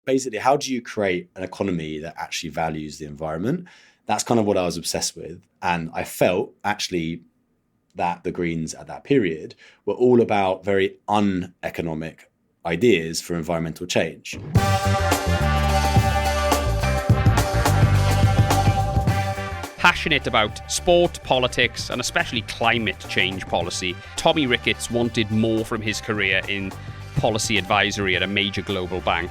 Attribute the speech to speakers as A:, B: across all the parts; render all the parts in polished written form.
A: basically, how do you create an economy that actually values the environment? That's kind of what I was obsessed with. And I felt actually that the Greens at that period were all about very uneconomic ideas for environmental change.
B: Passionate about sport, politics, and especially climate change policy, Tommy Ricketts wanted more from his career in policy advisory at a major global bank.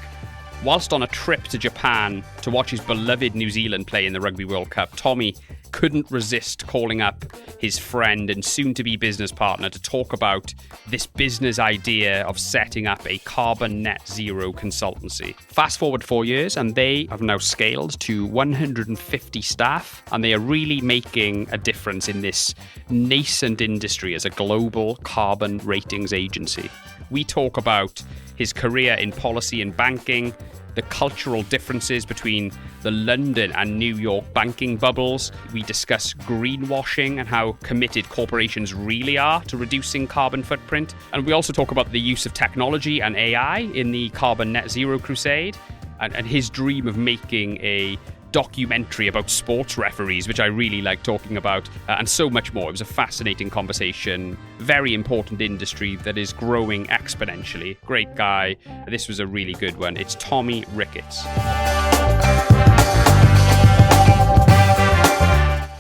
B: Whilst on a trip to Japan to watch his beloved New Zealand play in the Rugby World Cup, Tommy couldn't resist calling up his friend and soon-to-be business partner to talk about this business idea of setting up a carbon net zero consultancy. Fast forward 4 years and they have now scaled to 150 staff, and they are really making a difference in this nascent industry as a global carbon ratings agency. We talk about his career in policy and banking, the cultural differences between the London and New York banking bubbles. We discuss greenwashing and how committed corporations really are to reducing carbon footprint. And we also talk about the use of technology and AI in the carbon net zero crusade, and his dream of making a documentary about sports referees, which I really like talking about, and so much more. It was a fascinating conversation. Very important industry that is growing exponentially. Great guy. This was a really good one. It's Tommy Ricketts.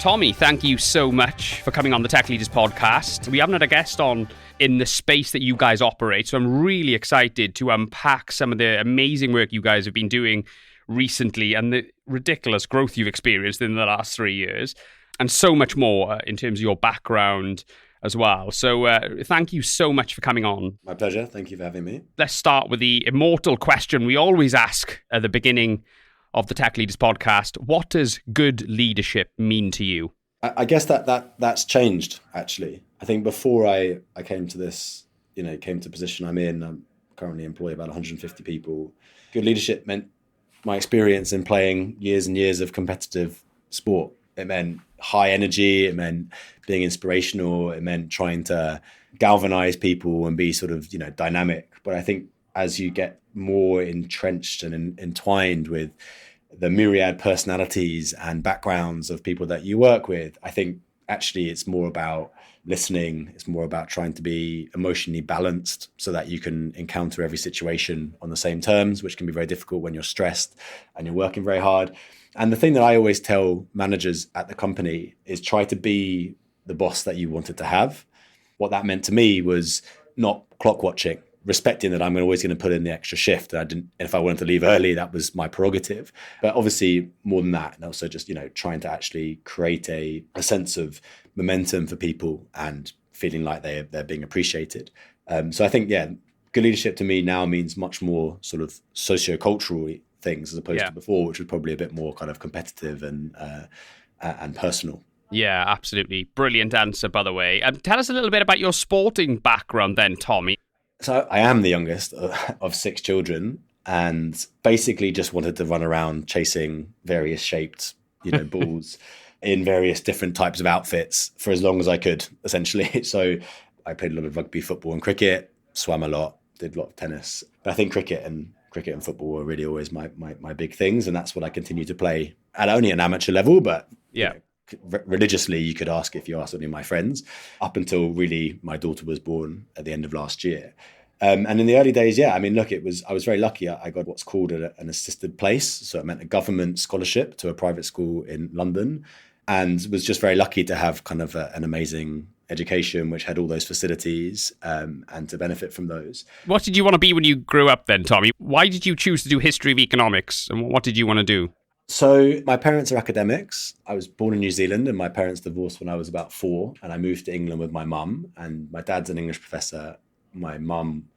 B: Tommy, thank you so much for coming on the Tech Leaders podcast. We haven't had a guest on in the space that you guys operate, so I'm really excited to unpack some of the amazing work you guys have been doing recently and the ridiculous growth you've experienced in the last 3 years, and so much more in terms of your background as well. So thank you so much for coming on.
A: My pleasure. Thank you for having me.
B: Let's start with the immortal question we always ask at the beginning of the Tech Leaders podcast. What does good leadership mean to you?
A: I guess that's changed, actually. I think before I came to this, came to the position I'm in, I'm currently employ about 150 people. Good leadership meant my experience in playing years and years of competitive sport. It meant high energy, it meant being inspirational, it meant trying to galvanize people and be sort of, dynamic. But I think as you get more entrenched and entwined with the myriad personalities and backgrounds of people that you work with, I think actually it's more about listening. It's more about trying to be emotionally balanced so that you can encounter every situation on the same terms, which can be very difficult when you're stressed and you're working very hard. And the thing that I always tell managers at the company is try to be the boss that you wanted to have. What that meant to me was not clock watching, respecting that I'm always going to put in the extra shift. And if I wanted to leave early, that was my prerogative. But obviously more than that, and also just, trying to actually create a sense of momentum for people and feeling like they're being appreciated. So I think, good leadership to me now means much more sort of socio-cultural things as opposed to before, which was probably a bit more kind of competitive and personal.
B: Yeah, absolutely. Brilliant answer, by the way. Tell us a little bit about your sporting background then, Tommy.
A: So I am the youngest of 6 children and basically just wanted to run around chasing various shaped, balls in various different types of outfits for as long as I could, essentially. So I played a lot of rugby, football and cricket, swam a lot, did a lot of tennis. But I think cricket and football were really always my big things. And that's what I continue to play at only an amateur level, but religiously, you could ask if you asked any of my friends, up until really my daughter was born at the end of last year. And in the early days, I was very lucky. I got what's called an assisted place. So it meant a government scholarship to a private school in London, and was just very lucky to have kind of an amazing education, which had all those facilities and to benefit from those.
B: What did you want to be when you grew up then, Tommy? Why did you choose to do history of economics? And what did you want to do?
A: So my parents are academics. I was born in New Zealand and my parents divorced when I was about 4, and I moved to England with my mum, and my dad's an English professor. My mum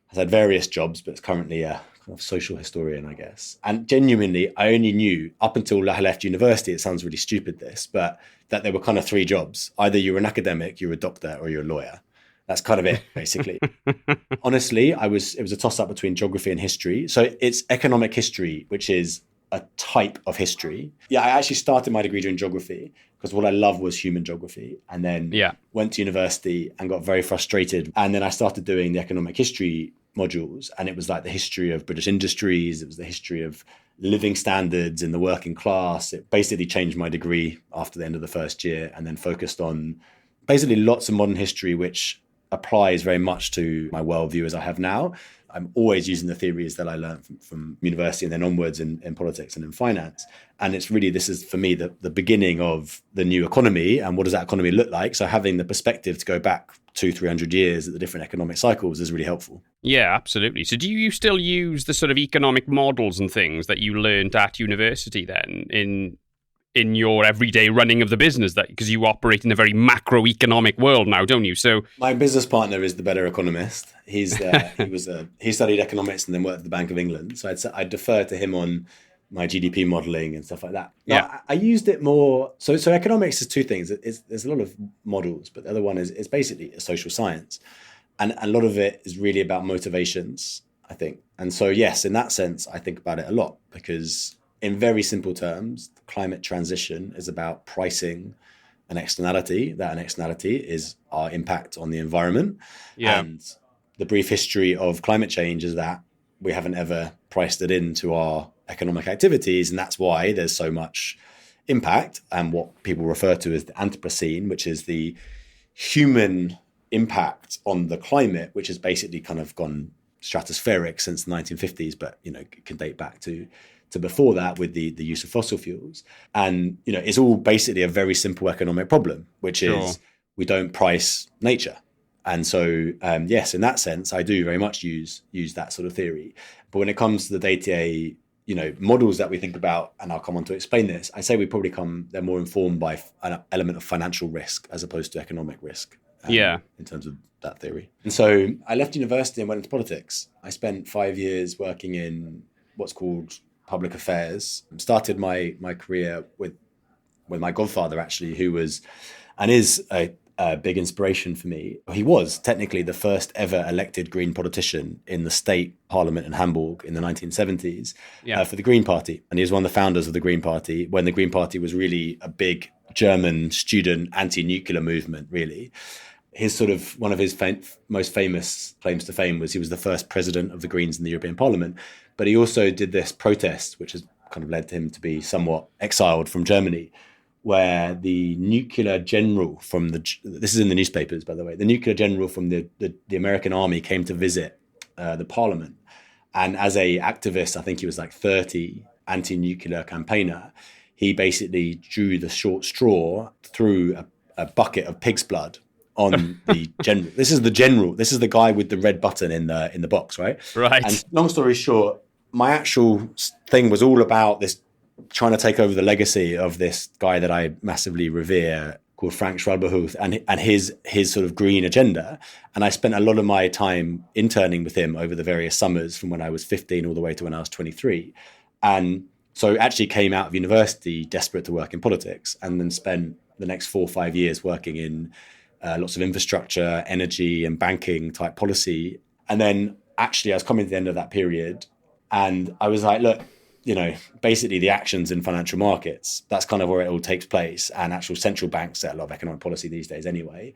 A: has had various jobs, but is currently a kind of social historian, I guess. And genuinely, I only knew up until I left university, it sounds really stupid this, but that there were kind of 3 jobs. Either you were an academic, you were a doctor, or you're a lawyer. That's kind of it, basically. Honestly, it was a toss-up between geography and history. So it's economic history, which is a type of history. I actually started my degree during geography because what I loved was human geography, and then went to university and got very frustrated. And then I started doing the economic history modules, and it was like the history of British industries. It was the history of living standards in the working class. It basically changed my degree after the end of the first year, and then focused on basically lots of modern history, which applies very much to my worldview as I have now. I'm always using the theories that I learned from university and then onwards in politics and in finance. And it's really, this is for me the beginning of the new economy. And what does that economy look like? So having the perspective to go back 200-300 years at the different economic cycles is really helpful.
B: Yeah, absolutely. So do you still use the sort of economic models and things that you learned at university then in your everyday running of the business, that because you operate in a very macroeconomic world now, don't you? So
A: my business partner is the better economist. He studied economics and then worked at the Bank of England. So I'd defer to him on my GDP modeling and stuff like that. Now, I used it more. So economics is two things. There's a lot of models, but the other one is basically a social science. And a lot of it is really about motivations, I think. And so, yes, in that sense, I think about it a lot, because in very simple terms, climate transition is about pricing an externality. That an externality is our impact on the environment.
B: Yeah.
A: And the brief history of climate change is that we haven't ever priced it into our economic activities. And that's why there's so much impact, and what people refer to as the Anthropocene, which is the human impact on the climate, which has basically kind of gone stratospheric since the 1950s, but, it can date back to before that with the use of fossil fuels. And, it's all basically a very simple economic problem, which is we don't price nature. And so, yes, in that sense, I do very much use that sort of theory. But when it comes to the day-to-day, models that we think about, and I'll come on to explain this, I say they're more informed by an element of financial risk as opposed to economic risk. In terms of that theory. And so I left university and went into politics. I spent 5 years working in what's called public affairs. Started my career with my godfather, actually, who was and is a big inspiration for me. He was technically the first ever elected Green politician in the state parliament in Hamburg in the 1970s for the Green Party. And he was one of the founders of the Green Party when the Green Party was really a big German student anti-nuclear movement, really. One of his most famous claims to fame was he was the first president of the Greens in the European Parliament. But he also did this protest, which has kind of led him to be somewhat exiled from Germany, where the nuclear general this is in the newspapers, by the way, the nuclear general from the American army came to visit the parliament. And as a activist, I think he was like 30, anti-nuclear campaigner, he basically drew the short straw through a bucket of pig's blood on the general. This is the general. This is the guy with the red button in the box, right?
B: Right.
A: And long story short, my actual thing was all about this, trying to take over the legacy of this guy that I massively revere called Frank Schwalbe-Huth and his sort of green agenda. And I spent a lot of my time interning with him over the various summers from when I was 15 all the way to when I was 23. And so actually came out of university desperate to work in politics, and then spent the next 4 or 5 years working in lots of infrastructure, energy and banking type policy. And then actually I was coming to the end of that period, and I was like, look, basically the actions in financial markets, that's kind of where it all takes place. And actual central banks set a lot of economic policy these days anyway.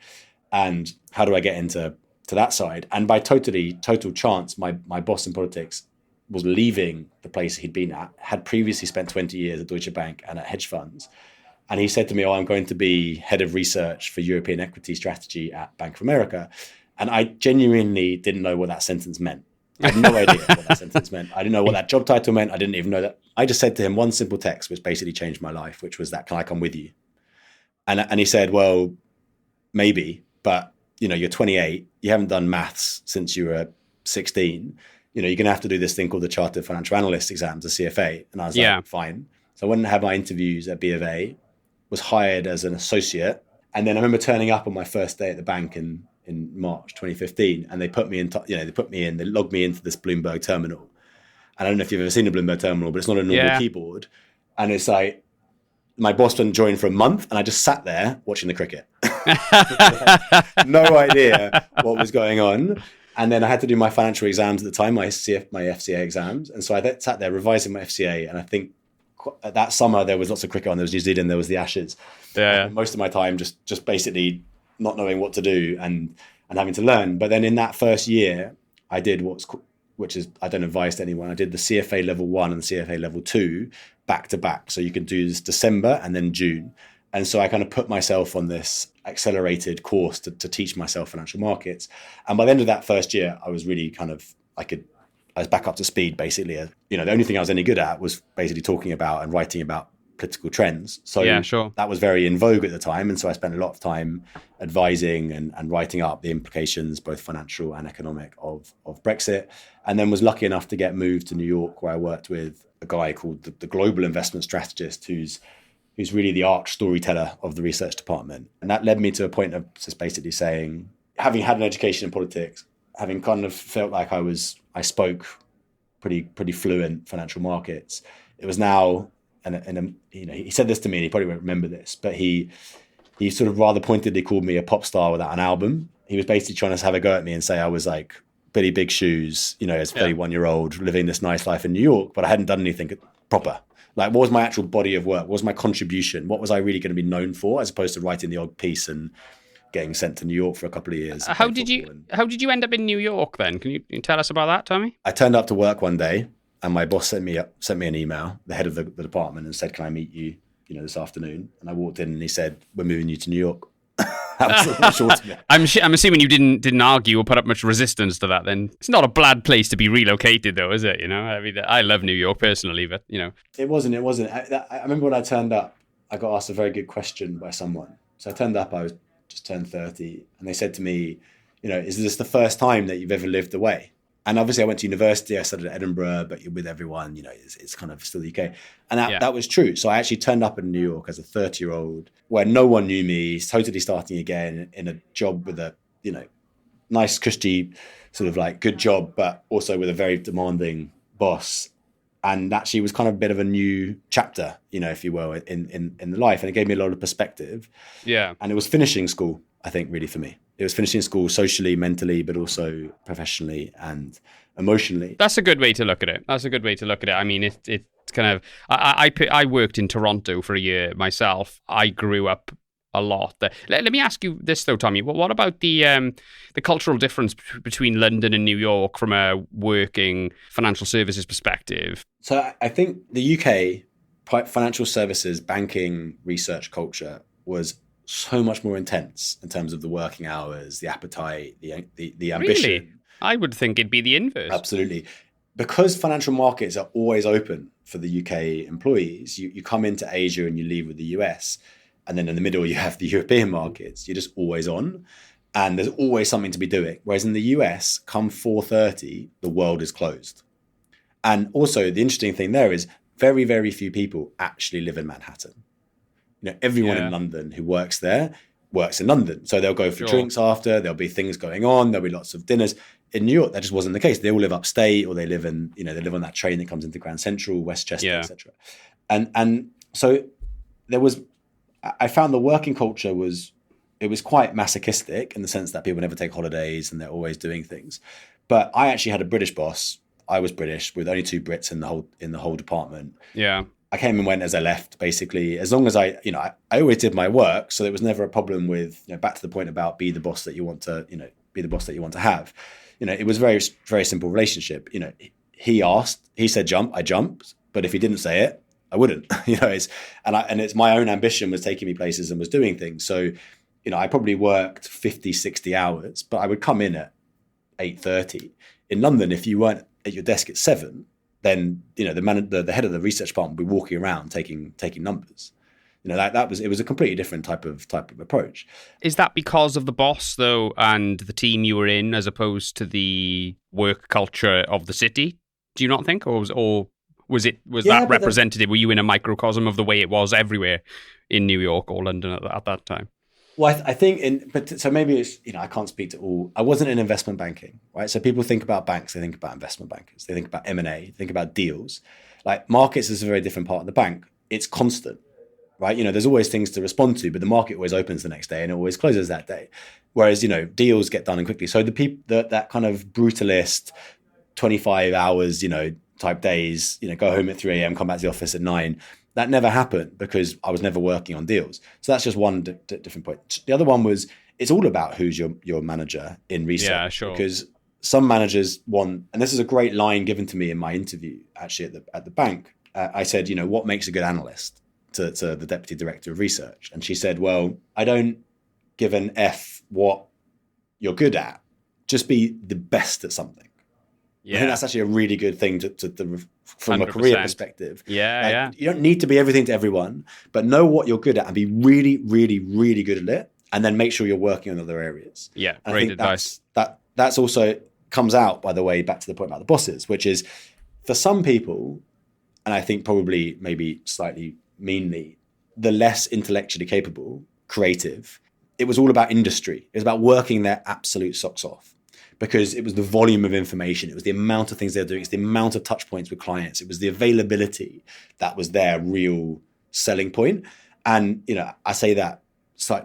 A: And how do I get into that side? And by total chance, my boss in politics was leaving the place he'd been at, had previously spent 20 years at Deutsche Bank and at hedge funds. And he said to me, I'm going to be head of research for European equity strategy at Bank of America. And I genuinely didn't know what that sentence meant. I had no idea what that sentence meant. I didn't know what that job title meant. I didn't even know that. I just said to him one simple text, which basically changed my life, which was that, can I come with you? And he said, well, maybe, but you're 28. You haven't done maths since you were 16. You're going to have to do this thing called the Chartered Financial Analyst exams, the CFA. And I was like, fine. So I went and had my interviews at B of A, was hired as an associate. And then I remember turning up on my first day at the bank in March 2015, and they put me in, they logged me into this Bloomberg terminal. And I don't know if you've ever seen a Bloomberg terminal, but it's not a normal keyboard. And it's like, my boss didn't join for a month, and I just sat there watching the cricket. No idea what was going on. And then I had to do my financial exams at the time, my FCA exams. And so I sat there revising my FCA, and I think that summer there was lots of cricket on. There was New Zealand, there was the Ashes. Most of my time just basically not knowing what to do and having to learn. But then in that first year, I did which is, I don't advise to anyone. I did the CFA level 1 and the CFA level 2 back to back. So you can do this December and then June. And so I kind of put myself on this accelerated course to teach myself financial markets. And by the end of that first year, I was really kind of, I was back up to speed, basically. The only thing I was any good at was basically talking about and writing about political trends. So
B: yeah, sure.
A: That was very in vogue at the time. And so I spent a lot of time advising and writing up the implications, both financial and economic, of Brexit. And then was lucky enough to get moved to New York, where I worked with a guy called the global investment strategist, who's really the arch storyteller of the research department. And that led me to a point of just basically saying, having had an education in politics, having kind of felt like I spoke pretty fluent financial markets, it was now, and he said this to me, and he probably won't remember this, but he sort of rather pointedly called me a pop star without an album. He was basically trying to have a go at me and say I was like Billy Big Shoes, as a 31-year-old living this nice life in New York, but I hadn't done anything proper. Like, what was my actual body of work? What was my contribution? What was I really going to be known for, as opposed to writing the odd piece and getting sent to New York for a couple of years?
B: How did you end up in New York then? Can you tell us about that, Tommy?
A: I turned up to work one day, and my boss sent me an email, the head of the department, and said, "Can I meet you, this afternoon?" And I walked in, and he said, "We're moving you to New York." That was short of it.
B: I'm assuming you didn't argue or put up much resistance to that. Then it's not a bad place to be relocated, though, is it? I mean, I love New York personally, but
A: it wasn't. I remember when I turned up, I got asked a very good question by someone. So I turned up. I was just turned 30, and they said to me, "Is this the first time that you've ever lived away?" And obviously, I went to university. I studied at Edinburgh, but you're with everyone. It's kind of still the UK, and that was true. So I actually turned up in New York as a 30-year-old, where no one knew me, totally starting again in a job with a nice, cushy, sort of like good job, but also with a very demanding boss. And actually, it was kind of a bit of a new chapter, if you will, in the life, and it gave me a lot of perspective.
B: Yeah,
A: and it was finishing school, I think, really for me. It was finishing school socially, mentally, but also professionally and emotionally.
B: That's a good way to look at it. I mean, it's kind of... I worked in Toronto for a year myself. I grew up a lot there. Let me ask you this, though, Tommy. What about the cultural difference between London and New York from a working financial services perspective?
A: So I think the UK financial services, banking, research culture was so much more intense in terms of the working hours, the appetite, the ambition.
B: Really? I would think it'd be the inverse.
A: Absolutely. Because financial markets are always open for the UK employees, you come into Asia and you leave with the US, and then in the middle you have the European markets. You're just always on, and there's always something to be doing. Whereas in the US, come 4:30, the world is closed. And also the interesting thing there is very, very few people actually live in Manhattan. Everyone in London who works there works in London. So they'll go for drinks after, there'll be things going on, there'll be lots of dinners. In New York, that just wasn't the case. They all live upstate, or they live in, they live on that train that comes into Grand Central, Westchester, etc. And so I found the working culture was quite masochistic in the sense that people never take holidays and they're always doing things. But I actually had a British boss. I was British with only 2 Brits in the whole department.
B: Yeah.
A: I came and went as I left, basically, as long as I always did my work. So there was never a problem with, back to the point about be the boss that you want to have. It was a very, very simple relationship. He asked, he said, jump, I jumped. But if he didn't say it, I wouldn't, it's my own ambition was taking me places and was doing things. So, I probably worked 50, 60 hours, but I would come in at 8:30. In London, if you weren't at your desk at 7, then the head of the research department would be walking around taking numbers. It was a completely different type of approach.
B: Is that because of the boss though, and the team you were in, as opposed to the work culture of the city? Do you not think, or was that representative? Were you in a microcosm of the way it was everywhere in New York or London at that time?
A: Well, I think so maybe it's, I can't speak to all. I wasn't in investment banking, right? So people think about banks, they think about investment bankers, they think about M&A, they think about deals. Like markets is a very different part of the bank. It's constant, right? There's always things to respond to, but the market always opens the next day and it always closes that day. Whereas, deals get done quickly. So the people that kind of brutalist 25 hours, type days, go home at 3 a.m., come back to the office at 9. That never happened because I was never working on deals. So that's just one different point. The other one was, it's all about who's your manager in research.
B: Yeah, sure.
A: Because some managers want, and this is a great line given to me in my interview actually at the bank. I said, what makes a good analyst to the deputy director of research? And she said, well, I don't give an F what you're good at, just be the best at something. Yeah. I think that's actually a really good thing from 100%. A career perspective.
B: Yeah.
A: You don't need to be everything to everyone, but know what you're good at and be really, really, really good at it. And then make sure you're working on other areas.
B: Yeah,
A: and
B: great advice.
A: That's also comes out, by the way, back to the point about the bosses, which is for some people, and I think probably maybe slightly meanly, the less intellectually capable, creative, it was all about industry. It was about working their absolute socks off because it was the volume of information. It was the amount of things they were doing. It's the amount of touch points with clients. It was the availability that was their real selling point. And, I say that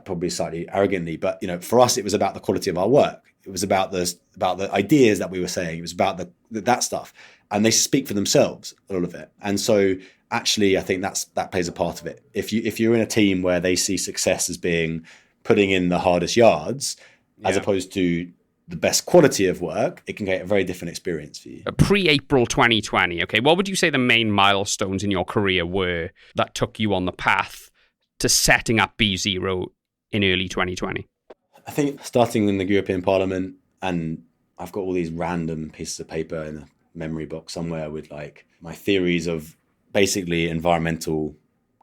A: probably slightly arrogantly, but, for us, it was about the quality of our work. It was about the ideas that we were saying. It was about that stuff. And they speak for themselves, a lot of it. And so actually, I think that plays a part of it. If you're in a team where they see success as being putting in the hardest yards, as opposed to the best quality of work, it can get a very different experience for you.
B: Pre-April 2020, okay, what would you say the main milestones in your career were that took you on the path to setting up BeZero in early 2020?
A: I think starting in the European Parliament, and I've got all these random pieces of paper in a memory box somewhere with like my theories of basically environmental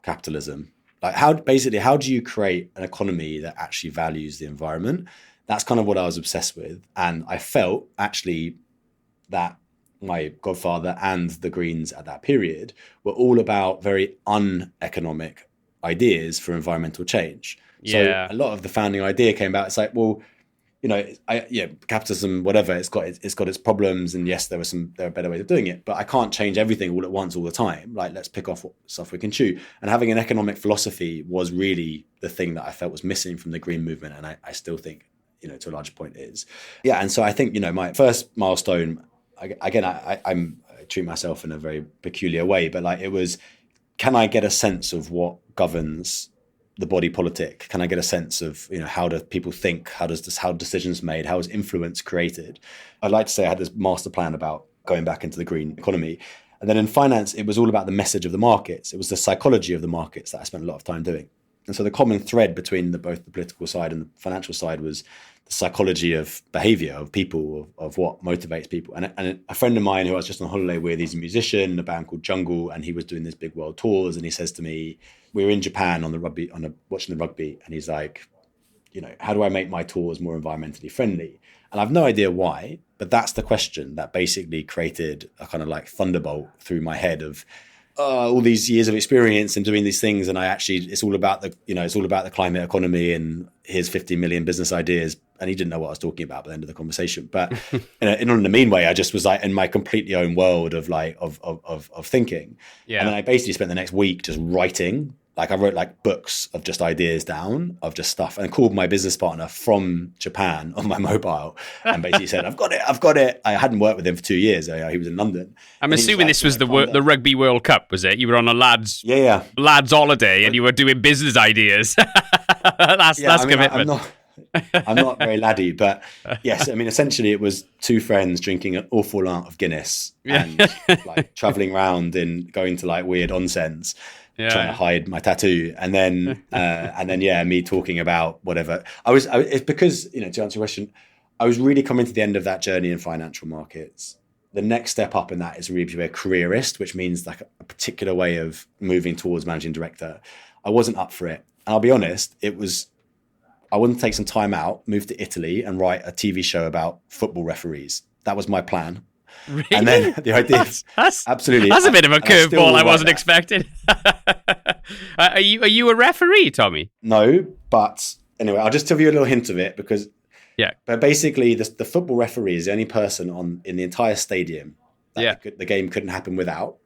A: capitalism. Like how do you create an economy that actually values the environment? That's kind of what I was obsessed with. And I felt actually that my godfather and the Greens at that period were all about very uneconomic ideas for environmental change. So a lot of the founding idea came about. It's like, well, capitalism, whatever, it's got its problems, and yes, there are better ways of doing it, but I can't change everything all at once, all the time. Like, let's pick off what stuff we can chew. And having an economic philosophy was really the thing that I felt was missing from the green movement, and I still think, to a large point is. Yeah, and so I think, my first milestone, again, I treat myself in a very peculiar way, but like it was, can I get a sense of what governs the body politic? Can I get a sense of, how do people think? How decisions made? How is influence created? I'd like to say I had this master plan about going back into the green economy. And then in finance, it was all about the message of the markets. It was the psychology of the markets that I spent a lot of time doing. And so the common thread between both the political side and the financial side was the psychology of behavior, of people, of what motivates people. And a friend of mine who I was just on holiday with, he's a musician in a band called Jungle, and he was doing these big world tours. And he says to me, we were in Japan watching the rugby, and he's like, how do I make my tours more environmentally friendly? And I've no idea why, but that's the question that basically created a kind of like thunderbolt through my head of all these years of experience and doing these things. And it's all about the climate economy, and here's 50 million business ideas. And he didn't know what I was talking about by the end of the conversation. But in a mean way, I just was like in my completely own world of thinking. Yeah. And then I basically spent the next week just writing. Like I wrote like books of just ideas down of just stuff, and called my business partner from Japan on my mobile and basically said, I've got it. I hadn't worked with him for 2 years. He was in London.
B: I'm assuming this was the Rugby World Cup, was it? You were on a lads holiday and you were doing business ideas. That's commitment.
A: I'm not very laddie, but yes, essentially it was two friends drinking an awful lot of Guinness and like traveling around and going to like weird onsens. Trying to hide my tattoo, and then me talking about whatever. It's because, to answer your question, I was really coming to the end of that journey in financial markets. The next step up in that is really to be a careerist, which means like a particular way of moving towards managing director. I wasn't up for it, and I'll be honest, I wanted to take some time out, move to Italy, and write a TV show about football referees. That was my plan.
B: Really?
A: And then the idea absolutely.
B: That's a bit of a curveball I wasn't expecting. Are you a referee, Tommy?
A: No, but anyway, I'll just tell you a little hint of it because But basically, the football referee is the only person in the entire stadium that the game couldn't happen without,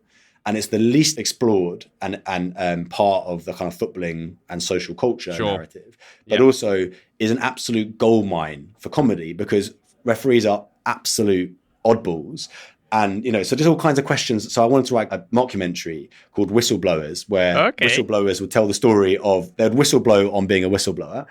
A: and it's the least explored and part of the kind of footballing and social culture narrative, but also is an absolute goldmine for comedy because referees are absolute oddballs. And, so there's all kinds of questions. So I wanted to write a mockumentary called Whistleblowers, where whistleblowers would tell the story of, they'd whistleblow on being a whistleblower.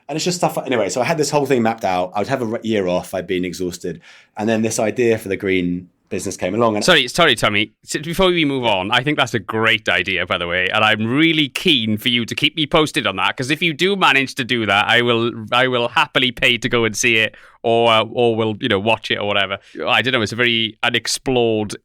A: And it's just stuff. Anyway, so I had this whole thing mapped out. I would have a year off. I'd been exhausted. And then this idea for the green business came along. And
B: Sorry, Tommy. Before we move on, I think that's a great idea, by the way, and I'm really keen for you to keep me posted on that. Because if you do manage to do that, I will happily pay to go and see it, or will watch it or whatever. I don't know. It's a very unexplored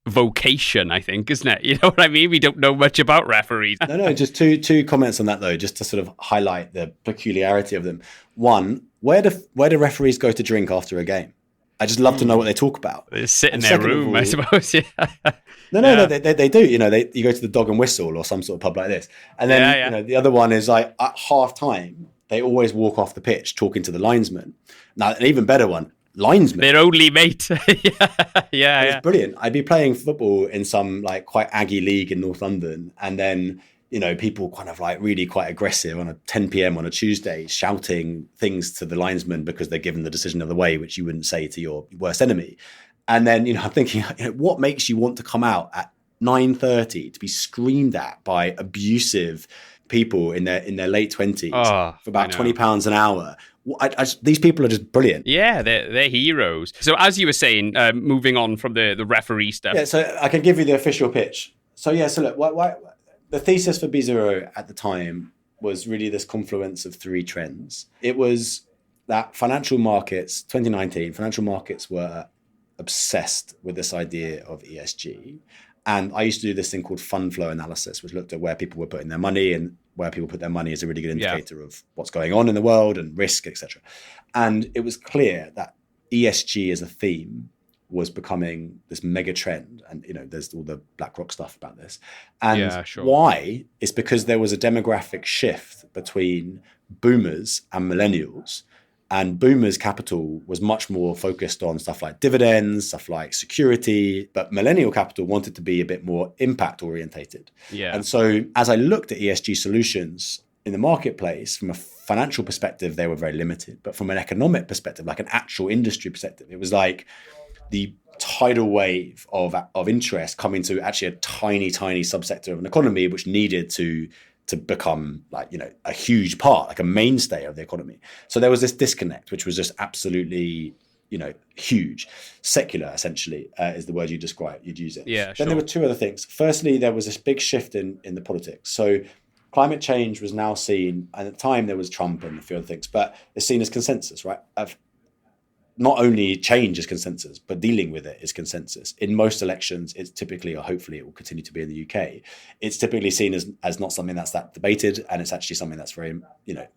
B: vocation, I think, isn't it? You know what I mean? We don't know much about referees.
A: No. Just two comments on that though, just to sort of highlight the peculiarity of them. One, where do referees go to drink after a game? I just love to know what they talk about.
B: They sit in their room, I suppose. Yeah.
A: No, they do. You go to the Dog and Whistle or some sort of pub like this. And then, the other one is like at half time, they always walk off the pitch talking to the linesman. Now, an even better one, linesman.
B: Their only mate. Yeah.
A: It's brilliant. I'd be playing football in some like quite aggy league in North London. And then, people kind of like really quite aggressive on a 10 p.m. on a Tuesday, shouting things to the linesman because they're given the decision of the way, which you wouldn't say to your worst enemy. And then, I'm thinking, what makes you want to come out at 9:30 to be screamed at by abusive people in their late 20s for about £20 an hour? These people are just brilliant.
B: Yeah, they're heroes. So as you were saying, moving on from the referee stuff.
A: Yeah, so I can give you the official pitch. So look, why the thesis for BeZero at the time was really this confluence of three trends. It was that financial markets, 2019, financial markets were obsessed with this idea of ESG. And I used to do this thing called fund flow analysis, which looked at where people were putting their money, and where people put their money is a really good indicator of what's going on in the world and risk, etc. And it was clear that ESG as a theme was becoming this mega trend. And, there's all the BlackRock stuff about this. And why? Is because there was a demographic shift between boomers and millennials. And boomers' capital was much more focused on stuff like dividends, stuff like security, but millennial capital wanted to be a bit more impact orientated.
B: Yeah.
A: And so as I looked at ESG solutions in the marketplace, from a financial perspective, they were very limited. But from an economic perspective, like an actual industry perspective, it was like the tidal wave of interest coming to actually a tiny subsector of an economy, which needed to become a huge part, like a mainstay of the economy. So there was this disconnect, which was just absolutely, huge. Secular, essentially, is the word you'd use it.
B: Yeah,
A: Then there were two other things. Firstly, there was this big shift in the politics. So climate change was now seen, and at the time there was Trump and a few other things, but it's seen as consensus, right? Not only change is consensus, but dealing with it is consensus. In most elections, it's typically, or hopefully it will continue to be in the UK, it's typically seen as not something that's that debated, and it's actually something that's very,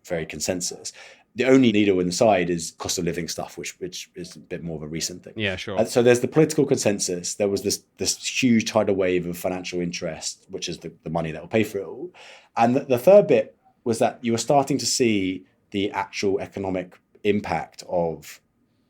A: very consensus. The only needle in the side is cost of living stuff, which is a bit more of a recent thing.
B: Yeah, sure.
A: So there's the political consensus. There was this huge tidal wave of financial interest, which is the money that will pay for it all. And the third bit was that you were starting to see the actual economic impact of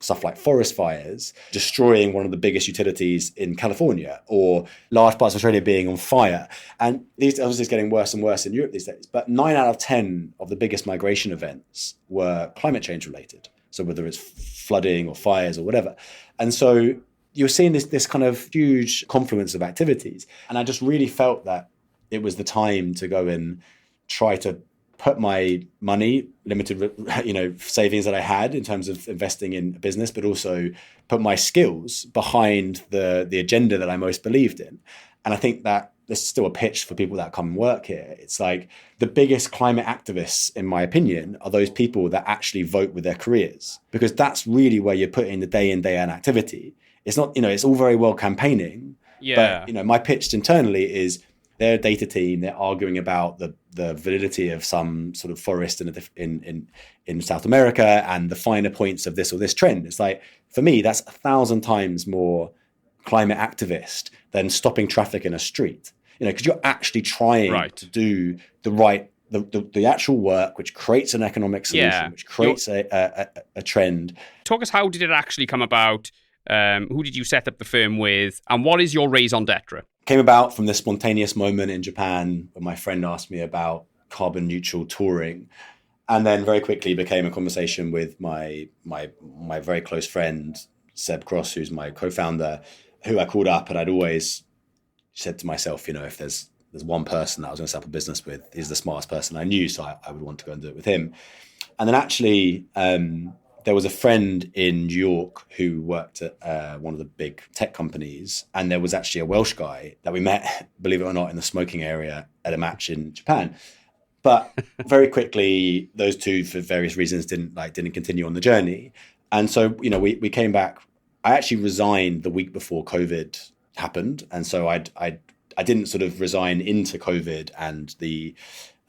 A: stuff like forest fires destroying one of the biggest utilities in California, or large parts of Australia being on fire. And these obviously is getting worse and worse in Europe these days. But 9 out of 10 of the biggest migration events were climate change related. So whether it's flooding or fires or whatever. And so you're seeing this kind of huge confluence of activities. And I just really felt that it was the time to go and try to put my money, limited, savings that I had in terms of investing in a business, but also put my skills behind the agenda that I most believed in. And I think that this is still a pitch for people that come and work here. It's like the biggest climate activists, in my opinion, are those people that actually vote with their careers, because that's really where you're putting the day in, day out activity. It's not, it's all very well campaigning, but, my pitch internally is they're a data team. They're arguing about the validity of some sort of forest in South America and the finer points of this or this trend. It's like, for me, that's 1,000 times more climate activist than stopping traffic in a street. Because you're actually trying to do the actual work, which creates an economic solution, which creates a trend.
B: Talk us, how did it actually come about? Who did you set up the firm with? And what is your raison d'etre?
A: Came about from this spontaneous moment in Japan when my friend asked me about carbon neutral touring, and then very quickly became a conversation with my very close friend Seb Cross, who's my co-founder, who I called up, and I'd always said to myself, if there's one person that I was going to set up a business with, he's the smartest person I knew, so I would want to go and do it with him. And then actually, there was a friend in New York who worked at one of the big tech companies. And there was actually a Welsh guy that we met, believe it or not, in the smoking area at a match in Japan. But very quickly, those two, for various reasons, didn't continue on the journey. And so, we came back. I actually resigned the week before COVID happened. And so I didn't sort of resign into COVID and the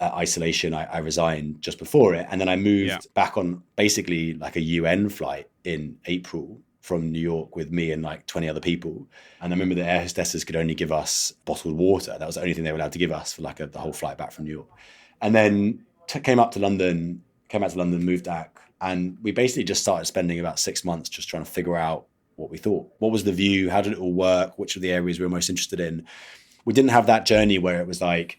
A: isolation. I resigned just before it. And then I moved back on basically like a UN flight in April from New York with me and like 20 other people. And I remember the air hostesses could only give us bottled water. That was the only thing they were allowed to give us for like the whole flight back from New York. And then came back to London, moved back. And we basically just started spending about 6 months just trying to figure out what we thought. What was the view? How did it all work? Which of the areas we were most interested in? We didn't have that journey where it was like,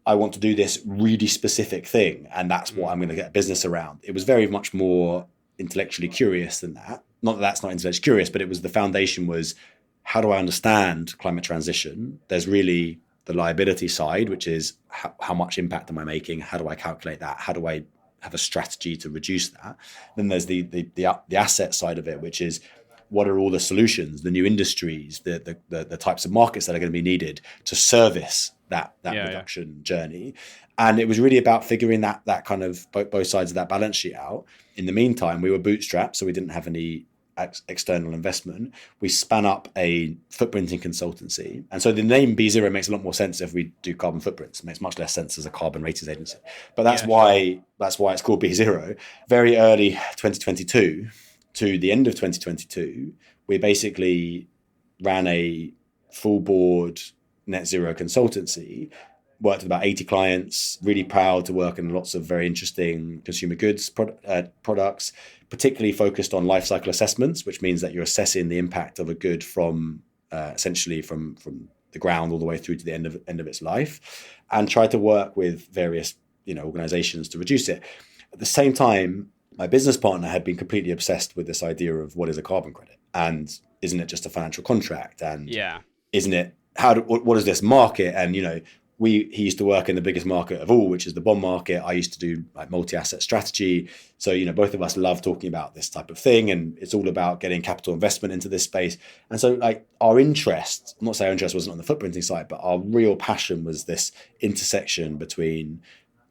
A: I want to do this really specific thing, and that's what I'm going to get a business around. It was very much more intellectually curious than that. Not that that's not intellectually curious, but it was the foundation was, how do I understand climate transition? There's really the liability side, which is how much impact am I making? How do I calculate that? How do I have a strategy to reduce that? Then there's the asset side of it, which is, what are all the solutions, the new industries, the types of markets that are going to be needed to service that reduction journey? And it was really about figuring that kind of both sides of that balance sheet out. In the meantime, we were bootstrapped, so we didn't have any external investment. We spun up a footprinting consultancy. And so the name BeZero makes a lot more sense if we do carbon footprints. It makes much less sense as a carbon ratings agency. But that's why it's called BeZero. Very early 2022 to the end of 2022, we basically ran a full board net zero consultancy, worked with about 80 clients, really proud to work in lots of very interesting consumer goods products, particularly focused on life cycle assessments, which means that you're assessing the impact of a good from essentially from the ground all the way through to the end of its life, and tried to work with various organizations to reduce it. At the same time, my business partner had been completely obsessed with this idea of what is a carbon credit, and isn't it just a financial contract, and isn't it what is this market? And he used to work in the biggest market of all, which is the bond market. I used to do like multi-asset strategy. So both of us love talking about this type of thing, and it's all about getting capital investment into this space. And so like our interest, I'm not saying our interest wasn't on the footprinting side, but our real passion was this intersection between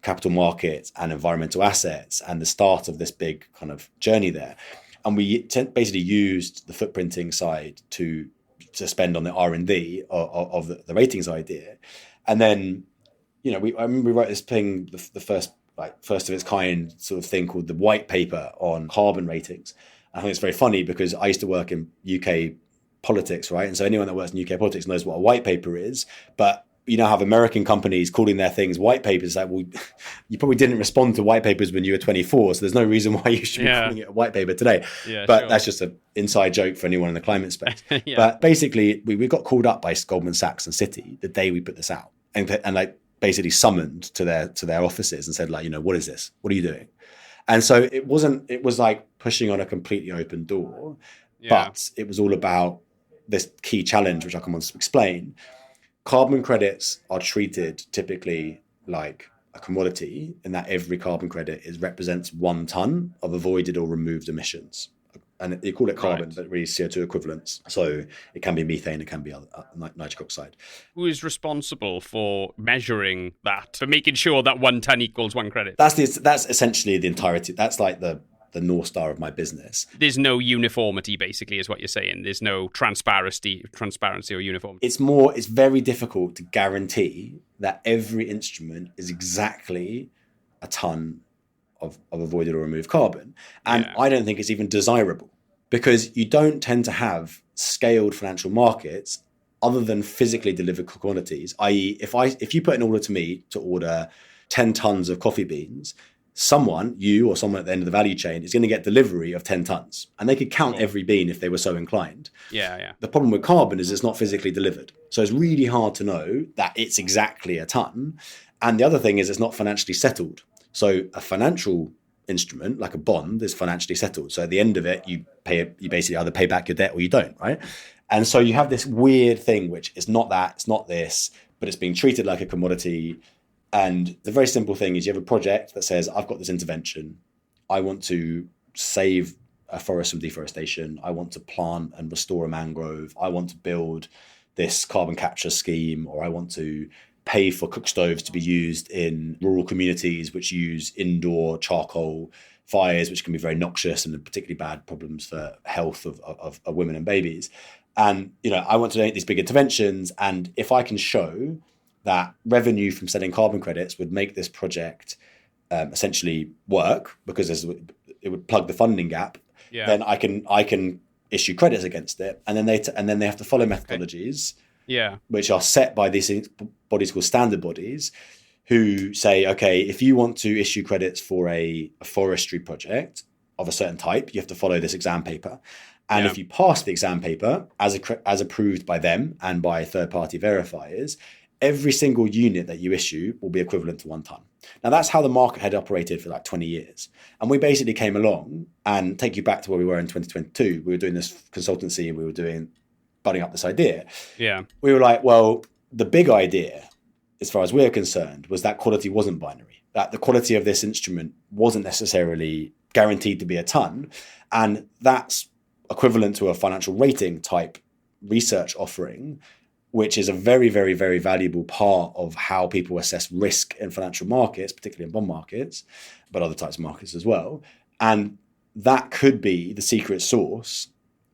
A: capital markets and environmental assets, and the start of this big kind of journey there. And we basically used the footprinting side to spend on the R&D of the ratings idea. And then, I remember we wrote this thing, the first of its kind sort of thing called the white paper on carbon ratings. I think it's very funny because I used to work in UK politics, right? And so anyone that works in UK politics knows what a white paper is, but have American companies calling their things white papers. Like, well, you probably didn't respond to white papers when you were 24, so there's no reason why you should be calling it a white paper today. But that's just an inside joke for anyone in the climate space. But basically, we got called up by Goldman Sachs and Citi the day we put this out, and like basically summoned to their offices and said, like, what is this? What are you doing? And so it was like pushing on a completely open door, but it was all about this key challenge, which I come on to explain. Carbon credits are treated typically like a commodity, in that every carbon credit represents 1 ton of avoided or removed emissions. And you call it carbon, but really CO2 equivalents. So it can be methane, it can be nitric oxide.
B: Who is responsible for measuring that, for making sure that 1 ton equals 1 credit?
A: That's essentially the entirety. That's like the North Star of my business.
B: There's no uniformity, basically, is what you're saying. There's no transparency or uniformity.
A: It's very difficult to guarantee that every instrument is exactly a ton of avoided or removed carbon. And I don't think it's even desirable, because you don't tend to have scaled financial markets other than physically delivered commodities, i.e. if you put an order to me to order 10 tons of coffee beans, you or someone at the end of the value chain is going to get delivery of 10 tons. And they could count every bean if they were so inclined. The problem with carbon is it's not physically delivered. So it's really hard to know that it's exactly a ton. And the other thing is it's not financially settled. So a financial instrument, like a bond, is financially settled. So at the end of it, you basically either pay back your debt or you don't, right? And so you have this weird thing, which is not that, it's not this, but it's being treated like a commodity. And the very simple thing is you have a project that says, I've got this intervention. I want to save a forest from deforestation. I want to plant and restore a mangrove. I want to build this carbon capture scheme, or I want to pay for cook stoves to be used in rural communities which use indoor charcoal fires, which can be very noxious and particularly bad problems for health of women and babies. And, I want to make these big interventions. And if I can show that revenue from selling carbon credits would make this project essentially work, because it would plug the funding gap, then I can issue credits against it. And then they have to follow methodologies, which are set by these bodies called standard bodies, who say, okay, if you want to issue credits for a forestry project of a certain type, you have to follow this exam paper. And if you pass the exam paper as approved by them and by third-party verifiers, every single unit that you issue will be equivalent to 1 ton. Now, that's how the market had operated for like 20 years. And we basically came along, and take you back to where we were in 2022. We were doing this consultancy, and we were budding up this idea.
B: Yeah.
A: We were like, well, the big idea, as far as we're concerned, was that quality wasn't binary. That the quality of this instrument wasn't necessarily guaranteed to be a ton. And that's equivalent to a financial rating type research offering, which is a very, very, very valuable part of how people assess risk in financial markets, particularly in bond markets, but other types of markets as well. And that could be the secret sauce,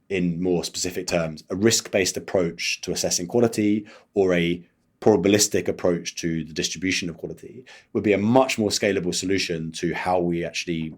A: in more specific terms, a risk-based approach to assessing quality, or a probabilistic approach to the distribution of quality, would be a much more scalable solution to how we actually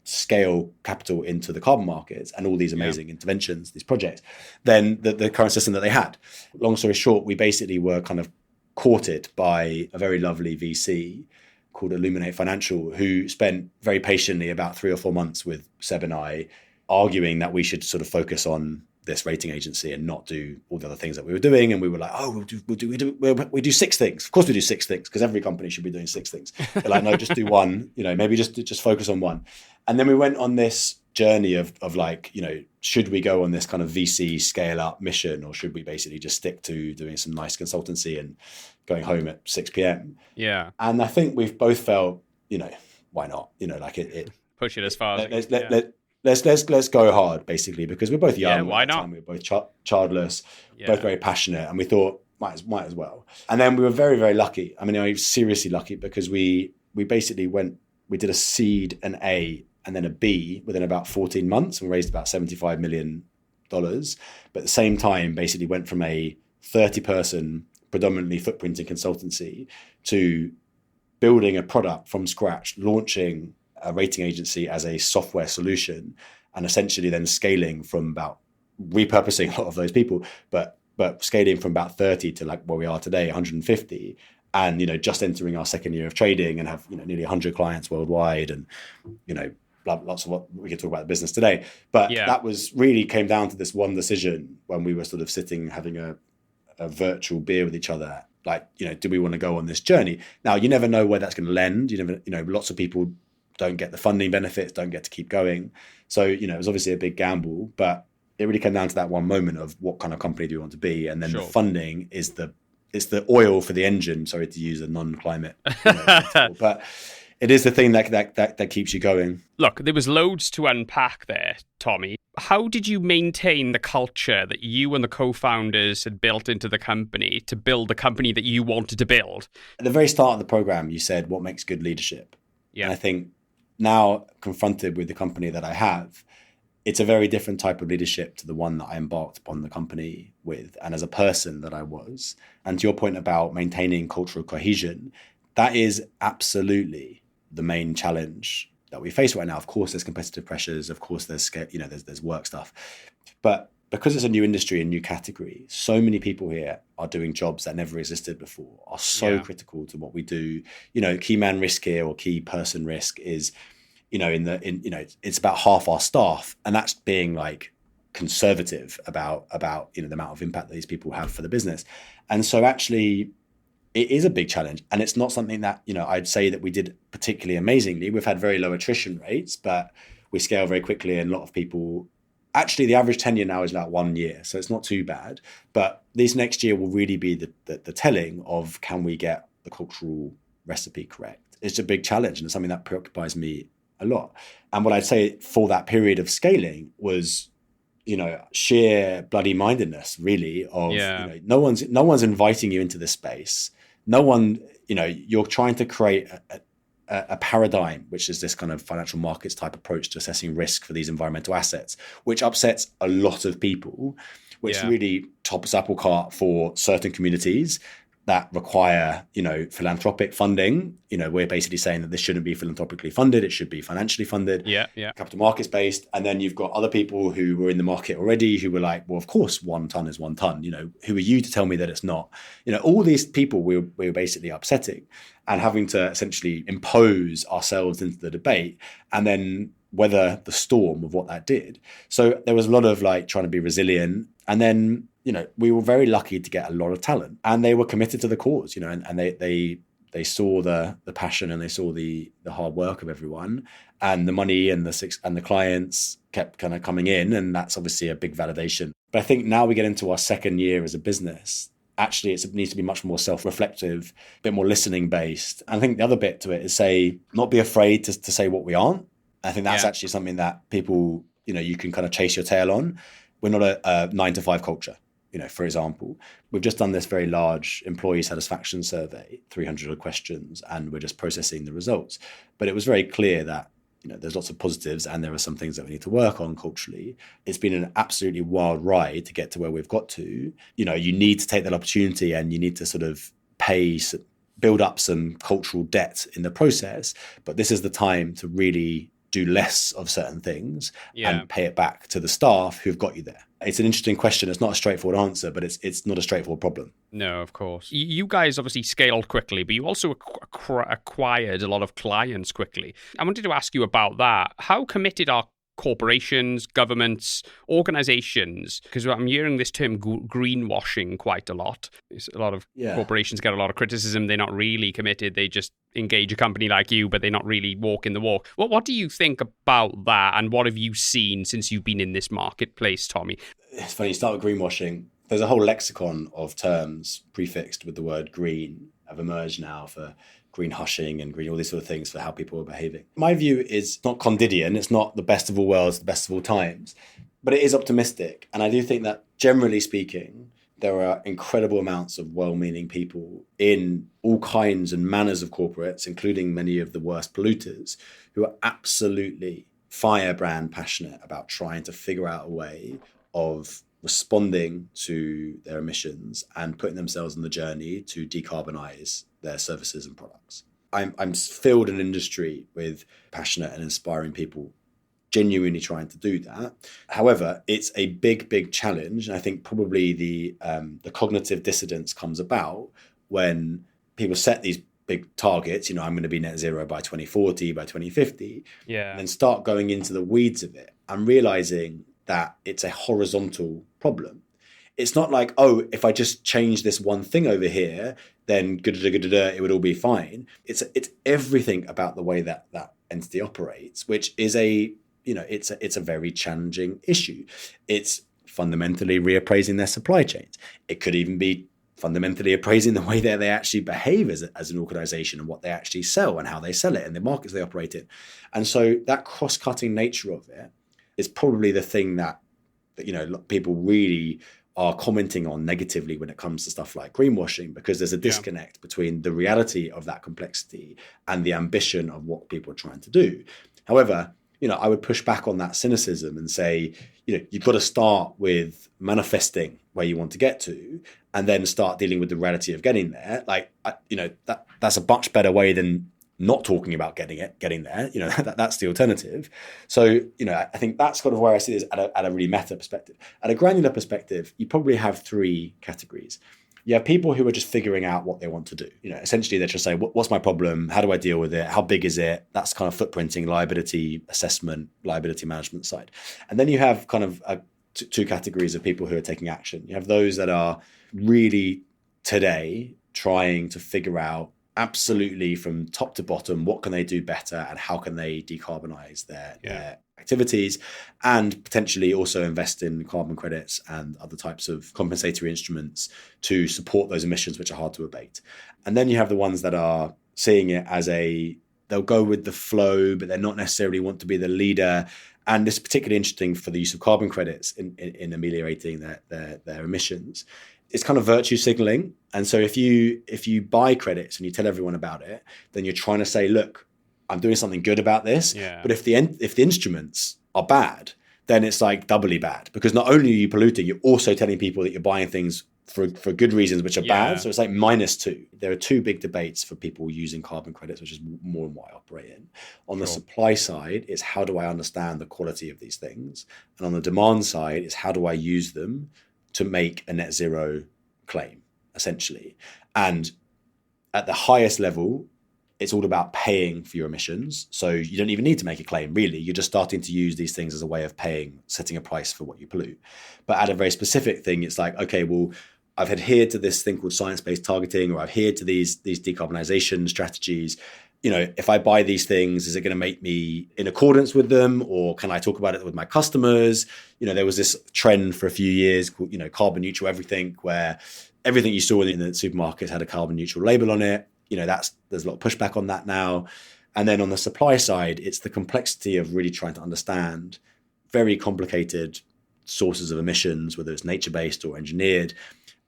A: scale capital into the carbon markets and all these amazing interventions, these projects, than the current system that they had. Long story short, we basically were kind of courted by a very lovely VC called Illuminate Financial, who spent very patiently about 3 or 4 months with Seb and I, arguing that we should sort of focus on this rating agency and not do all the other things that we were doing. And we were like, oh, we do 6 things. Of course we do 6 things, because every company should be doing 6 things. They're like, no, just do one, maybe just focus on one. And then we went on this journey of like, should we go on this kind of VC scale up mission, or should we basically just stick to doing some nice consultancy and going home at 6 p.m?
B: Yeah.
A: And I think we've both felt, why not?
B: Push it as far as
A: let's go hard, basically, because we're both young.
B: Yeah, why not?
A: We were both childless, both very passionate, and we thought might as well. And then we were very, very lucky. I mean, I was seriously lucky, because we basically we did a seed, an A, and then a B within about 14 months, and we raised about $75 million. But at the same time, basically went from a 30-person, predominantly footprinting consultancy, to building a product from scratch, launching a rating agency as a software solution, and essentially then scaling from about repurposing a lot of those people, but scaling from about 30 to like where we are today, 150, and just entering our second year of trading, and have nearly 100 clients worldwide, and lots of what we could talk about the business today. But that was really came down to this one decision when we were sort of sitting having a virtual beer with each other. Like, do we want to go on this journey? Now, you never know where that's going to lend. You never, lots of people don't get the funding benefits, don't get to keep going. So, it was obviously a big gamble, but it really came down to that one moment of what kind of company do you want to be? And then the funding is it's the oil for the engine. Sorry to use a non-climate metaphor, but it is the thing that keeps you going.
B: Look, there was loads to unpack there, Tommy. How did you maintain the culture that you and the co-founders had built into the company to build the company that you wanted to build?
A: At the very start of the program, you said, what makes good leadership? Yeah. And I think now, confronted with the company that I have, it's a very different type of leadership to the one that I embarked upon the company with, and as a person that I was. And to your point about maintaining cultural cohesion, that is absolutely the main challenge that we face right now. Of course, there's competitive pressures. Of course, there's work stuff. But because it's a new industry, a new category, so many people here are doing jobs that never existed before, are so critical to what we do. Key man risk here, or key person risk, is, it's about half our staff, and that's being like conservative about the amount of impact that these people have for the business. And so actually, it is a big challenge, and it's not something that I'd say that we did particularly amazingly. We've had very low attrition rates, but we scale very quickly, and a lot of people. Actually, the average tenure now is about 1 year, so it's not too bad. But this next year will really be the telling of, can we get the cultural recipe correct? It's a big challenge, and it's something that preoccupies me a lot. And what I'd say for that period of scaling was, sheer bloody mindedness, really, of, no one's inviting you into this space. No one, you're trying to create a paradigm, which is this kind of financial markets type approach to assessing risk for these environmental assets, which upsets a lot of people, which really tops apple cart for certain communities that require, philanthropic funding. We're basically saying that this shouldn't be philanthropically funded. It should be financially funded, capital markets based. And then you've got other people who were in the market already who were like, well, of course, 1 ton is 1 ton. Who are you to tell me that it's not? All these people we were basically upsetting and having to essentially impose ourselves into the debate and then weather the storm of what that did. So there was a lot of like trying to be resilient. And then, we were very lucky to get a lot of talent and they were committed to the cause, and they saw the passion and they saw the hard work of everyone, and the money and the clients kept kind of coming in. And that's obviously a big validation. But I think now we get into our second year as a business. Actually, it needs to be much more self-reflective, a bit more listening based. And I think the other bit to it is not be afraid to say what we aren't. I think that's actually something that people, you can kind of chase your tail on. We're not a 9-to-5 culture. For example, we've just done this very large employee satisfaction survey, 300 questions, and we're just processing the results. But it was very clear that, there's lots of positives and there are some things that we need to work on culturally. It's been an absolutely wild ride to get to where we've got to. You need to take that opportunity and you need to sort of build up some cultural debt in the process. But this is the time to really do less of certain things and pay it back to the staff who've got you there. It's an interesting question. It's not a straightforward answer, but it's not a straightforward problem.
B: No, of course. You guys obviously scaled quickly, but you also acquired a lot of clients quickly. I wanted to ask you about that. How committed are corporations, governments, organizations, because I'm hearing this term greenwashing quite a lot. A lot of corporations get a lot of criticism. They're not really committed. They just engage a company like you, but they're not really walking the walk. What do you think about that? And what have you seen since you've been in this marketplace, Tommy?
A: It's funny, you start with greenwashing. There's a whole lexicon of terms prefixed with the word green have emerged now for green hushing and green, all these sort of things for how people are behaving. My view is not Candidian. It's not the best of all worlds, the best of all times, but it is optimistic. And I do think that generally speaking, there are incredible amounts of well-meaning people in all kinds and manners of corporates, including many of the worst polluters, who are absolutely firebrand passionate about trying to figure out a way of responding to their emissions and putting themselves on the journey to decarbonize their services and products. I'm filled an industry with passionate and inspiring people genuinely trying to do that. However, it's a big challenge. And I think probably the cognitive dissonance comes about when people set these big targets, I'm going to be net zero by 2040, by 2050, and then start going into the weeds of it and realizing that it's a horizontal problem. It's not like, if I just change this one thing over here, then it would all be fine. It's everything about the way that entity operates, which is it's a very challenging issue. It's fundamentally reappraising their supply chains. It could even be fundamentally appraising the way that they actually behave as an organization and what they actually sell and how they sell it and the markets they operate in. And so that cross-cutting nature of it is probably the thing that people really are commenting on negatively when it comes to stuff like greenwashing, because there's a disconnect between the reality of that complexity and the ambition of what people are trying to do. However, I would push back on that cynicism and say, you've got to start with manifesting where you want to get to and then start dealing with the reality of getting there. That's a much better way than not talking about getting there. That's the alternative. So, I think that's kind of where I see this at a really meta perspective. At a granular perspective, you probably have 3 categories. You have people who are just figuring out what they want to do. Essentially they're just saying, what's my problem? How do I deal with it? How big is it? That's kind of footprinting, liability assessment, liability management side. And then you have kind of 2 categories of people who are taking action. You have those that are really today trying to figure out absolutely from top to bottom, what can they do better and how can they decarbonize their activities, and potentially also invest in carbon credits and other types of compensatory instruments to support those emissions which are hard to abate. And then you have the ones that are seeing it as a they'll go with the flow, but they're not necessarily want to be the leader. And this is particularly interesting for the use of carbon credits in ameliorating their emissions. It's kind of virtue signaling. And so if you buy credits and you tell everyone about it, then you're trying to say, look, I'm doing something good about this.
B: Yeah.
A: But if the instruments are bad, then it's like doubly bad, because not only are you polluting, you're also telling people that you're buying things for good reasons, which are bad. So it's like -2. There are two big debates for people using carbon credits, which is more and what I operate in. On the supply side, it's how do I understand the quality of these things? And on the demand side, it's how do I use them to make a net zero claim, essentially. And at the highest level, it's all about paying for your emissions. So you don't even need to make a claim, really. You're just starting to use these things as a way of paying, setting a price for what you pollute. But at a very specific thing, it's like, okay, well, I've adhered to this thing called science-based targeting, or I've adhered to these decarbonization strategies. You know, if I buy these things, is it going to make me in accordance with them, or can I talk about it with my customers? You know, there was this trend for a few years called, you know, carbon neutral everything, where everything you saw in the supermarkets had a carbon neutral label on it. You know, there's a lot of pushback on that now. And then on the supply side, it's the complexity of really trying to understand very complicated sources of emissions, whether it's nature-based or engineered,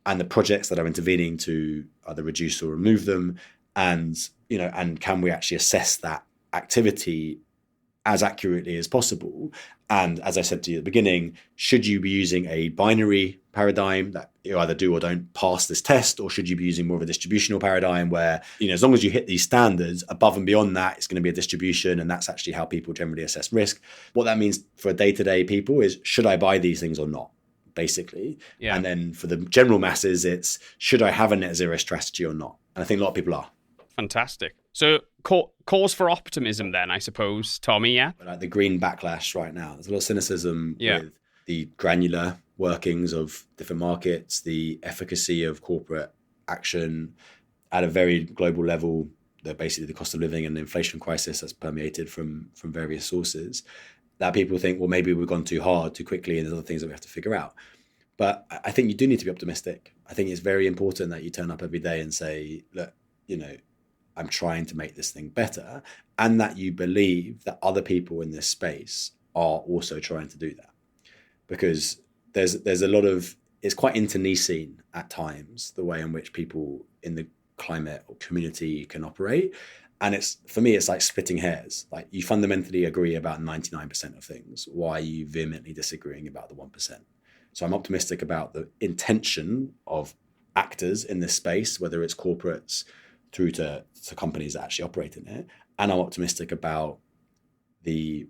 A: and the projects that are intervening to either reduce or remove them. And, you know, and can we actually assess that activity as accurately as possible? And as I said to you at the beginning, should you be using a binary paradigm that you either do or don't pass this test, or should you be using more of a distributional paradigm where, you know, as long as you hit these standards, above and beyond that, it's going to be a distribution, and that's actually how people generally assess risk. What that means for day-to-day people is, should I buy these things or not, basically? Yeah. And then for the general masses, it's, should I have a net zero strategy or not? And I think a lot of people are.
B: Fantastic. So cause for optimism then, I suppose, Tommy, yeah?
A: Like the green backlash right now. There's a lot of cynicism with the granular workings of different markets, the efficacy of corporate action at a very global level, basically the cost of living and the inflation crisis that's permeated from various sources, that people think, well, maybe we've gone too hard, too quickly, and there's other things that we have to figure out. But I think you do need to be optimistic. I think it's very important that you turn up every day and say, look, you know, I'm trying to make this thing better, and that you believe that other people in this space are also trying to do that. Because there's a lot of, it's quite internecine at times, the way in which people in the climate or community can operate. And it's, for me, it's like splitting hairs. Like, you fundamentally agree about 99% of things. Why are you vehemently disagreeing about the 1%? So I'm optimistic about the intention of actors in this space, whether it's corporates through to companies that actually operate in it. And I'm optimistic about the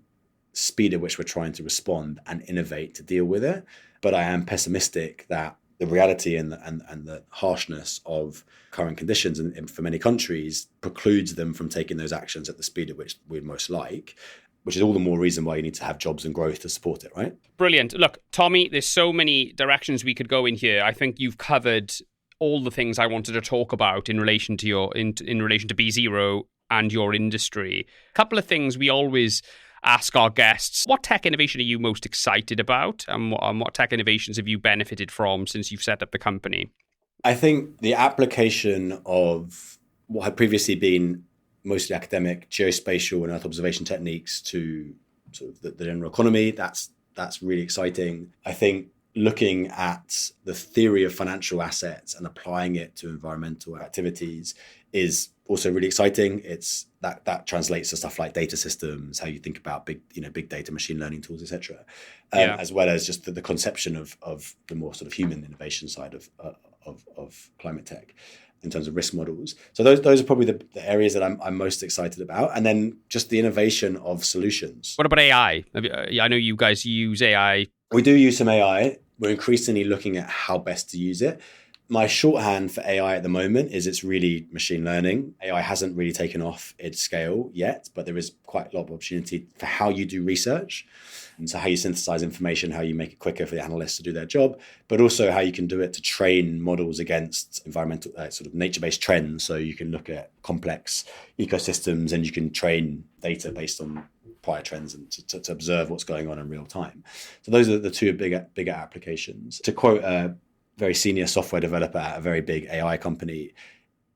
A: speed at which we're trying to respond and innovate to deal with it. But I am pessimistic that the reality and the harshness of current conditions and for many countries precludes them from taking those actions at the speed at which we'd most like, which is all the more reason why you need to have jobs and growth to support it, right?
B: Brilliant. Look, Tommy, there's so many directions we could go in here. I think you've covered all the things I wanted to talk about in relation to your in relation to BeZero and your industry. A couple of things we always ask our guests: what tech innovation are you most excited about, and what tech innovations have you benefited from since you've set up the company?
A: I think the application of what had previously been mostly academic geospatial and Earth observation techniques to sort of the general economy, that's really exciting. I think looking at the theory of financial assets and applying it to environmental activities is also really exciting. It's that translates to stuff like data systems, how you think about big data, machine learning tools, etc., as well as just the conception of the more sort of human innovation side of climate tech in terms of risk models. So those are probably the areas that I'm most excited about. And then just the innovation of solutions.
B: What about AI? I know you guys use AI.
A: We do use some AI. We're increasingly looking at how best to use it. My shorthand for AI at the moment is it's really machine learning. AI hasn't really taken off its scale yet, but there is quite a lot of opportunity for how you do research. And so how you synthesize information, how you make it quicker for the analysts to do their job, but also how you can do it to train models against environmental, sort of nature-based trends. So you can look at complex ecosystems and you can train data based on prior trends and to observe what's going on in real time. So those are the two bigger applications. To quote a very senior software developer at a very big AI company,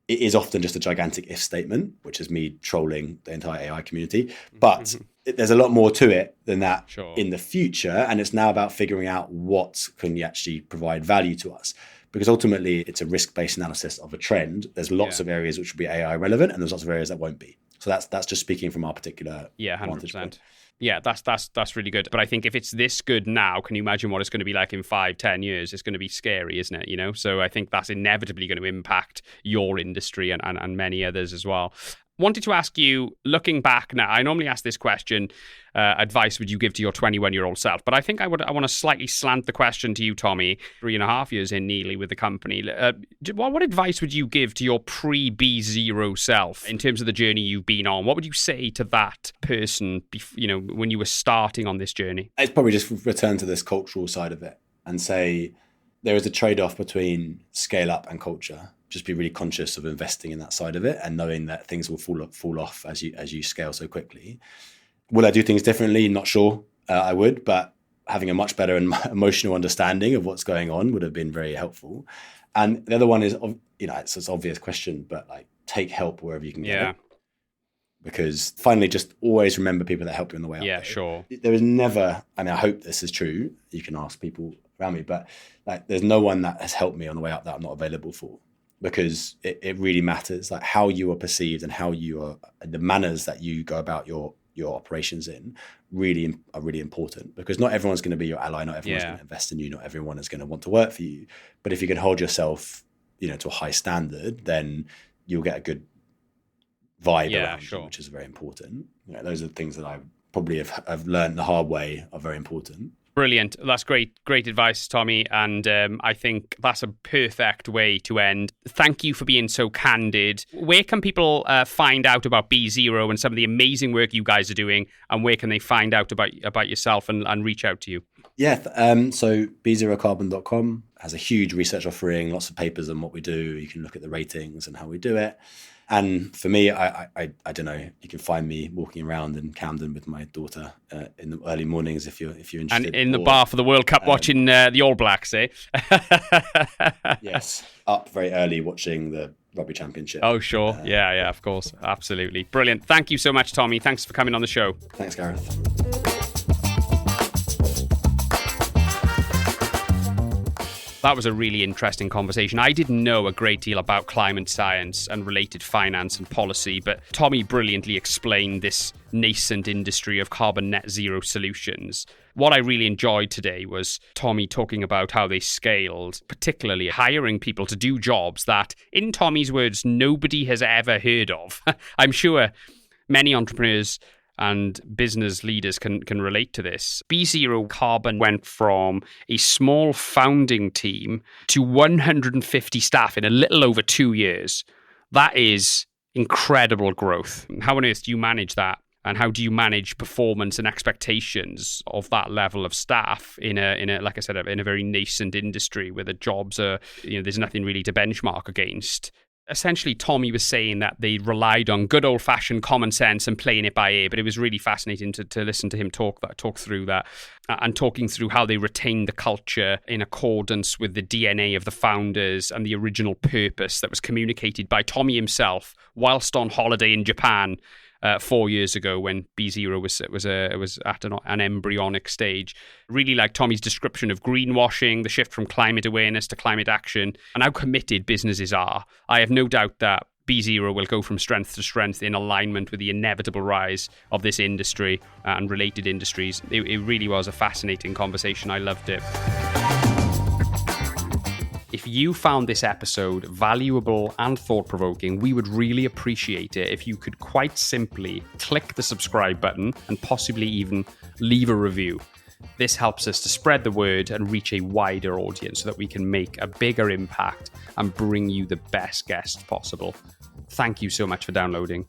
A: it is often just a gigantic if statement, which is me trolling the entire AI community. But there's a lot more to it than that in the future. And it's now about figuring out what can you actually provide value to us. Because ultimately, it's a risk-based analysis of a trend. There's lots of areas which will be AI relevant, and there's lots of areas that won't be. So that's just speaking from our particular
B: 100%. Yeah, that's really good. But I think if it's this good now, can you imagine what it's going to be like in 5-10 years? It's going to be scary, isn't it? You know, so I think that's inevitably going to impact your industry and many others as well. Wanted to ask you, looking back now, I normally ask this question, advice would you give to your 21-year-old self? But I think I want to slightly slant the question to you, Tommy, 3.5 years in nearly with the company. What advice would you give to your pre-BeZero self in terms of the journey you've been on? What would you say to that person, when you were starting on this journey?
A: I'd probably just return to this cultural side of it and say there is a trade-off between scale up and culture. Just be really conscious of investing in that side of it and knowing that things will fall off as you scale so quickly. Will I do things differently? Not sure. I would, but having a much better and emotional understanding of what's going on would have been very helpful. And the other one is, it's an obvious question, but like take help wherever you can get it. Because finally, just always remember people that helped you on the way up.
B: Yeah, sure.
A: There is never, I hope this is true. You can ask people around me, but like, there's no one that has helped me on the way up that I'm not available for. Because it really matters, like how you are perceived and how you are, the manners that you go about your operations in are really important. Because not everyone's going to be your ally, not everyone's going to invest in you, not everyone is going to want to work for you. But if you can hold yourself, to a high standard, then you'll get a good vibe around you, which is very important. Those are the things that I probably have learned the hard way are very important.
B: Brilliant. That's great advice, Tommy. And I think that's a perfect way to end. Thank you for being so candid. Where can people find out about BeZero and some of the amazing work you guys are doing? And where can they find out about yourself and reach out to you?
A: Yeah. So BeZeroCarbon.com has a huge research offering, lots of papers on what we do. You can look at the ratings and how we do it. And for me, I don't know. You can find me walking around in Camden with my daughter in the early mornings if you're interested.
B: And in the bar for the World Cup, watching the All Blacks, eh?
A: Yes, up very early watching the Rugby Championship.
B: Oh, sure. Yeah, of course. Absolutely. Brilliant. Thank you so much, Tommy. Thanks for coming on the show.
A: Thanks, Gareth.
B: That was a really interesting conversation. I didn't know a great deal about climate science and related finance and policy, but Tommy brilliantly explained this nascent industry of carbon net zero solutions. What I really enjoyed today was Tommy talking about how they scaled, particularly hiring people to do jobs that, in Tommy's words, nobody has ever heard of. I'm sure many entrepreneurs and business leaders can relate to this. BeZero Carbon went from a small founding team to 150 staff in a little over 2 years. That is incredible growth. How on earth do you manage that? And how do you manage performance and expectations of that level of staff in a like I said, in a very nascent industry where the jobs are, there's nothing really to benchmark against? Essentially, Tommy was saying that they relied on good old-fashioned common sense and playing it by ear, but it was really fascinating to listen to him talk through that and talking through how they retained the culture in accordance with the DNA of the founders and the original purpose that was communicated by Tommy himself whilst on holiday in Japan 4 years ago when BeZero was at an embryonic stage. Really like Tommy's description of greenwashing, the shift from climate awareness to climate action, and how committed businesses are. I have no doubt that BeZero will go from strength to strength in alignment with the inevitable rise of this industry and related industries. It really was a fascinating conversation. I loved it. If you found this episode valuable and thought-provoking, we would really appreciate it if you could quite simply click the subscribe button and possibly even leave a review. This helps us to spread the word and reach a wider audience so that we can make a bigger impact and bring you the best guests possible. Thank you so much for downloading.